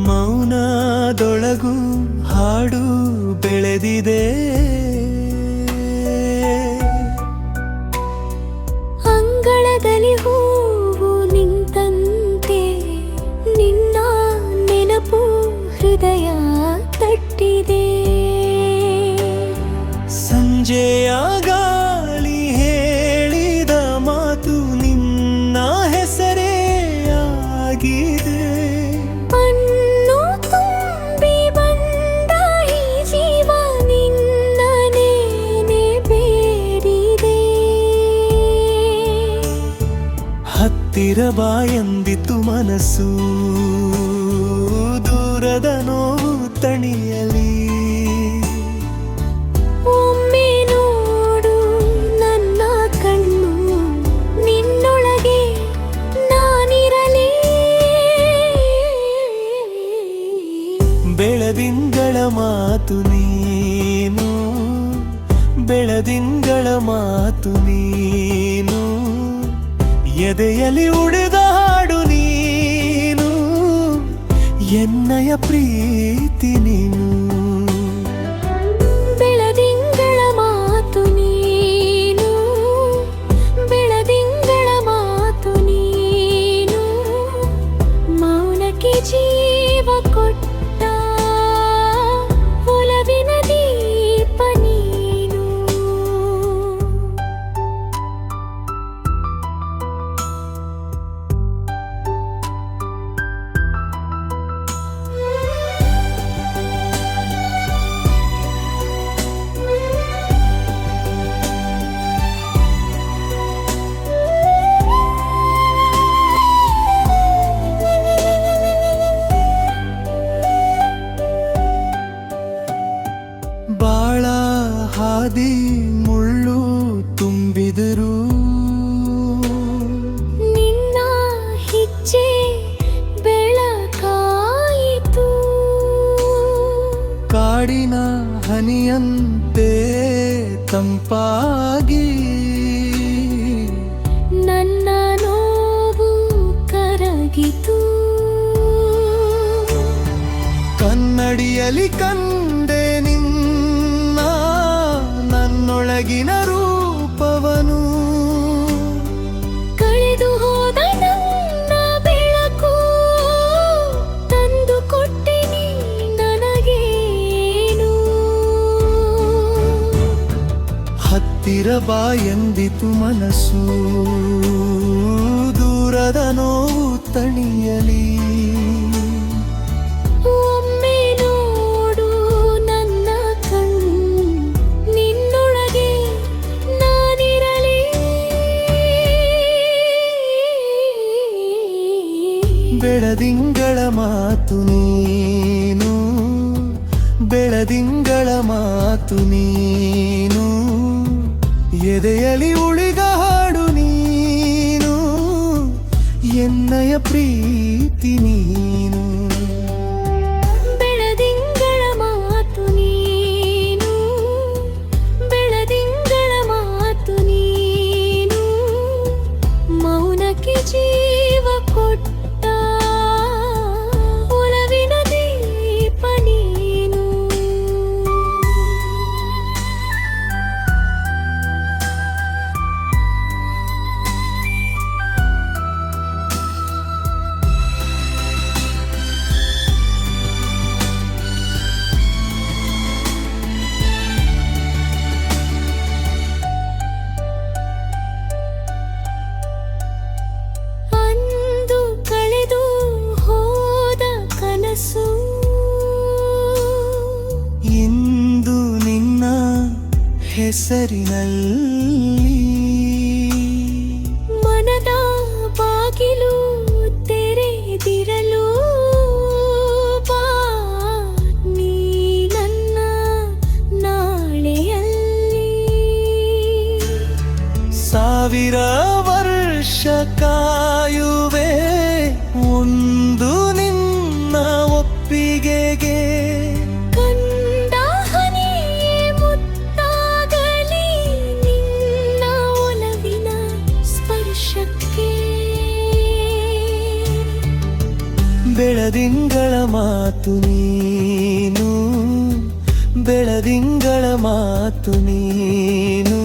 ಮೌನದೊಳಗೂ ಹಾಡು ಬೆಳೆದಿದೆ. ಅಂಗಳದಲ್ಲಿ ಹೂವು ನಿಂತಂತೆ ನಿನ್ನ ನೆನಪು ಹೃದಯ ತಟ್ಟಿದೆ. ಸಂಜೆಯ ಗಾಳಿ ಹೇಳಿದ ಮಾತು ನಿನ್ನ ಹೆಸರೇ ಆಗಿದೆ. ಅನ್ನು ತುಂಬಿ ಬಂದ ಈ ಜೀವ ನಿನ್ನನೇನೆ ಬೇಡಿದೆ. ಹತ್ತಿರ ಬಾ ಎಂದಿತು ಮನಸ್ಸು, ದೂರದ ನೋವು ತಣಿಯಲಿ. ಒಮ್ಮೆ ನೋಡು ನನ್ನ ಕಣ್ಣು, ನಿನ್ನೊಳಗೆ ನಾನಿರಲಿ. ಬೆಳದಿಂಗಳ ಮಾತು ನೀನು, ಬೆಳದಿಂಗಳ ಮಾತು ನೀನು, ಎದೆಯಲ್ಲಿ ಉಳಿದ ಹಾಡು ನೀನು, ಎನ್ನಯ ಪ್ರೀತಿ ನೀನು. ಬೆಳದಿಂಗಳ ಮಾತು ನೀನು, ಬೆಳದಿಂಗಳ ಮಾತು ನೀನು, ಮೌನಕ್ಕೆ ಜೀವ ಕೊಟ್ಟ ಒಲವಿನ ದೀಪ ನೀನು. ಬಾಳ ಹಾದಿ ಮುಳ್ಳು ತುಂಬಿದರು, ನಿನ್ನ ಹೆಜ್ಜೆ ಬೆಳಕಾಯಿತು. ಕಾಡಿನ ಹನಿಯಂತೆ ತಂಪಾಗಿ ನನ್ನ ನೋವು ಕರಗಿತು. ಕನ್ನಡಿಯಲ್ಲಿ ಕಂಡೆ ನಿನ್ನ ನನ್ನೊಳಗಿನ ರೂಪವನು. ಕಳೆದು ಹೋದ ನನ್ನ ಬೆಳಕು ತಂದು ಕೊಟ್ಟೆ ನೀ ನನಗೇನು. ಹತ್ತಿರ ಬಾ ಎಂದಿತು ಮನಸ್ಸು, ದೂರದ ನೋವು ತಣಿಯಲಿ. ಒಮ್ಮೆ ನೋಡು ನನ್ನ ಕಣ್ಣು, ನಿನ್ನೊಳಗೆ ನಾನಿರಲಿ. ಬೆಳದಿಂಗಳ ಮಾತು ನೀನು, ಬೆಳದಿಂಗಳ ಮಾತು ನೀನು, ಎದೆಯಲ್ಲಿ ಉಳಿದ ಹಾಡು ನೀನು, ಎನ್ನಯ ಪ್ರೀತಿ ನೀನು. ಬೆಳದಿಂಗಳ ಮಾತು ನೀನು, ಬೆಳದಿಂಗಳ ಮಾತು ನೀನು, ಮೌನಕ್ಕೆ ಜೀವ ಕೊಟ್ಟ ಒಲವಿನ ದೀಪ ನೀನು. ಅಂದು ಕಳೆದು ಹೋದ ಕನಸು, ಇಂದು ನಿನ್ನ ಹೆಸರಿನಲ್ಲಿ ಮನದ ಬಾಗಿಲು ತೆರೆದಿರಲು ಬಾ ನೀ ನನ್ನ ನಾಳೆಯಲ್ಲಿ. ಸಾವಿರ ವರ್ಷ ಕಾಯುವೆ ಒಂದು ನಿನ್ನ ಒಪ್ಪಿಗೆಗೆ. ಕಂಡ ಹನಿಯೇ ಮುತ್ತಾಗಲಿ ನಿನ್ನ ಬೆಳದಿಂಗಳ ಮಾತು ನೀನು, ಬೆಳದಿಂಗಳ ಮಾತು ನೀನು,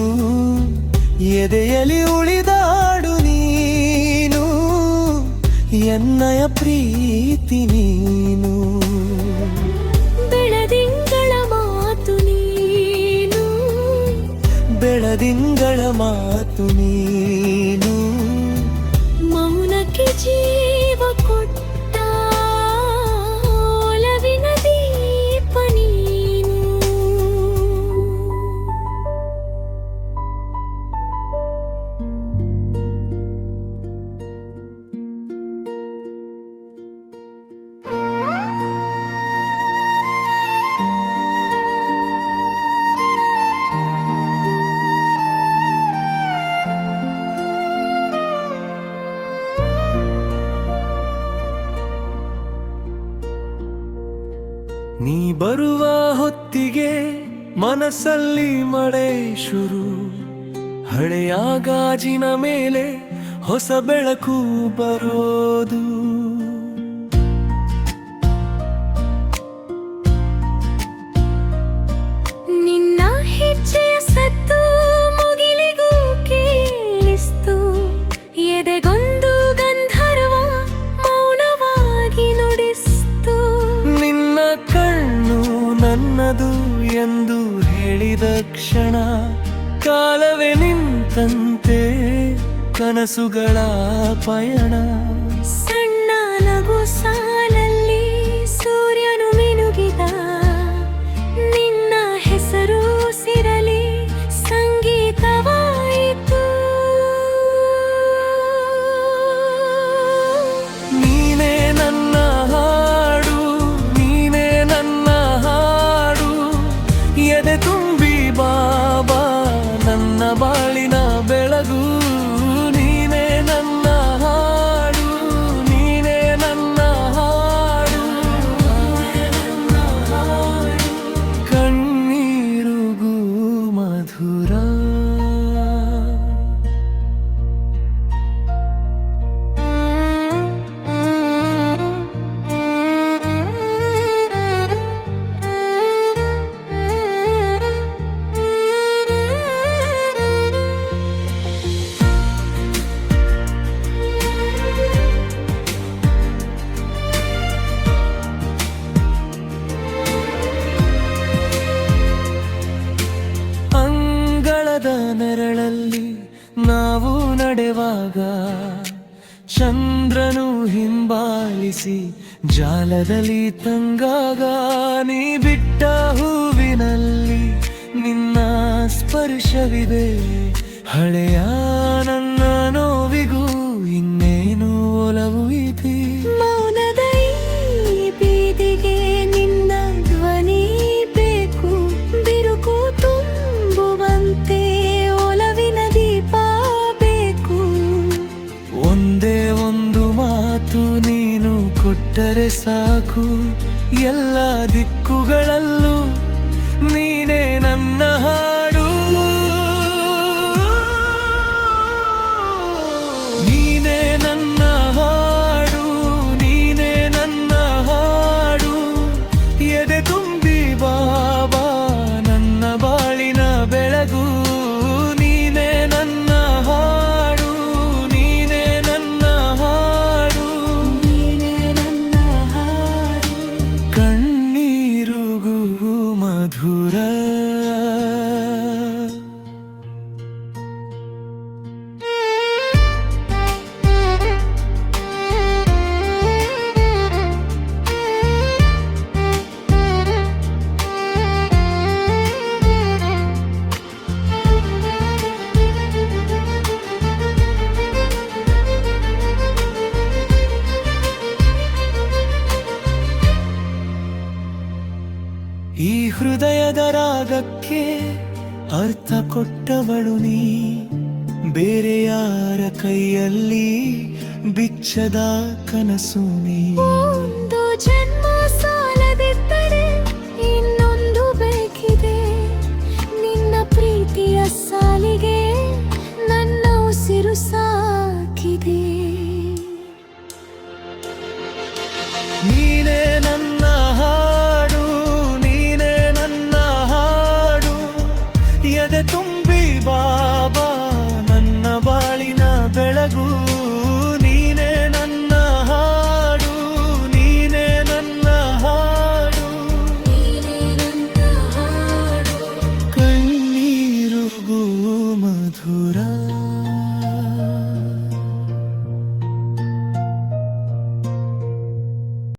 ಎದೆಯಲ್ಲಿ ಉಳಿದಾಡು ನೀನು, ಎನ್ನಯ ಪ್ರೀತಿ ನೀನು. ಬೆಳದಿಂಗಳ ಮಾತು ನೀನು, ಬೆಳದಿಂಗಳ ಮಾತು ನೀನು, ಮೌನಕ್ಕೆ ಜೀವ ಕೊಟ್ಟ ಒಲವಿನ ದೀಪ ನೀನು. ನೀ ಬರುವ ಹೊತ್ತಿಗೆ ಮನಸ್ಸಲ್ಲಿ ಮಳೆ ಶುರು, ಹಳೆಯ ಗಾಜಿನ ಮೇಲೆ ಹೊಸ ಬೆಳಕು ಬರೋದು. ನಿನ್ನ ಹೆಜ್ಜೆಯ ಸದ್ದು ಮುಗಿಲಿಗೂ ಕೇಳಿಸ್ತು, ಎದೆಗೊಂದು ಗಂಧರ್ವ ಮೌನವಾಗಿ ನುಡಿಸ್ತು. ನಿನ್ನ ಕಣ್ಣು ನನ್ನದು ಎಂದು ಹೇಳಿದ ಕ್ಷಣ, ಕಾಲವೇ ನಿಂತಂತೆ ಕನಸುಗಳ ಪಯಣ. ಸಣ್ಣ ನಗು ಸಾಲಲ್ಲಿ ಸೂರ್ಯನು ಮಿನುಗಿದ, ನಿನ್ನ ಹೆಸರು ಸಿರಲಿ ಸಂಗೀತವಾಯಿತು. ನೀನೇ ನನ್ನ ಹಾಡು, ನೀನೇ ನನ್ನ ಹಾಡು, ಎದೆ ತುಂಬಿ ಬಾಬಾ ನನ್ನ ಬಾಳಿನ ಬೆಳಗು. ನೀನೇ ನನ್ನ ಹಾಡು, ನೀನೇ ನನ್ನ ಹಾಡು, ಕಣ್ಣೀರುಗೂ ಮಧುರ. ಅಂಗಳದ ನೆರಳಲ್ಲಿ ನಾವು ನಡೆವಾಗ, ಚಂದ್ರನು ಹಿಂಬಾಲಿಸಿ ಜಾಲದಲ್ಲಿ ತಂಗಾಗ, ನೀ ಬಿಟ್ಟ ಹೂವಿನಲ್ಲಿ ನಿನ್ನ ಸ್ಪರ್ಶವಿದೆ. ಹಳೆಯ ನನ್ನ ನೋವಿಗೂ ಇನ್ನೇನು ಒಲವು ಇದೆ. ಮೌನದ ಈ ಬೀದಿಗೆ ನಿನ್ನ ಧ್ವನಿ ಬೇಕು, ಬಿರುಕು ತುಂಬುವಂತೆ ಒಲವಿನ ದೀಪ ಬೇಕು. ಒಂದೇ ಒಂದು ಮಾತು ನೀನು ಕೊಟ್ಟರೆ ಸಾಕು, ಎಲ್ಲ ದಿಕ್ಕುಗಳಲ್ಲೂ ನೀನೇ ನನ್ನ ಹಾಡು. ನೀನೇ ನನ್ನ ಹಾಡು, ನೀನೇ ನನ್ನ ಹಾಡು, ಎದೆ ತುಂಬಿ ಬಾಬಾ ನನ್ನ ಬಾಳಿನ ಬೆಳಗು. ನೀನೇ ನನ್ನ ಹಾಡು, ನೀನೇ ನನ್ನ ಹಾಡು, ನೀನೇ ನನ್ನ ಹಾಡು, ಕಣ್ಣೀರುಗೂ ಮಧುರ. ಈ ಹೃದಯದ ರಾಗಕ್ಕೆ ಅರ್ಥ ಕೊಟ್ಟವಳು ನೀ, ಬೇರೆ ಯಾರ ಕೈಯಲ್ಲಿ ಬಿಚ್ಚದ ಕನಸು ನೀ. ಒಂದು ಜನ್ಮ ಸಾಲದಿದ್ದರೆ ಇನ್ನೊಂದು ಬೇಕಿದೆ, ನಿನ್ನ ಪ್ರೀತಿಯ ಸಾಲಿಗೆ ನನ್ನ ಉಸಿರು ಸಾಕಿದೆ. ನೀನ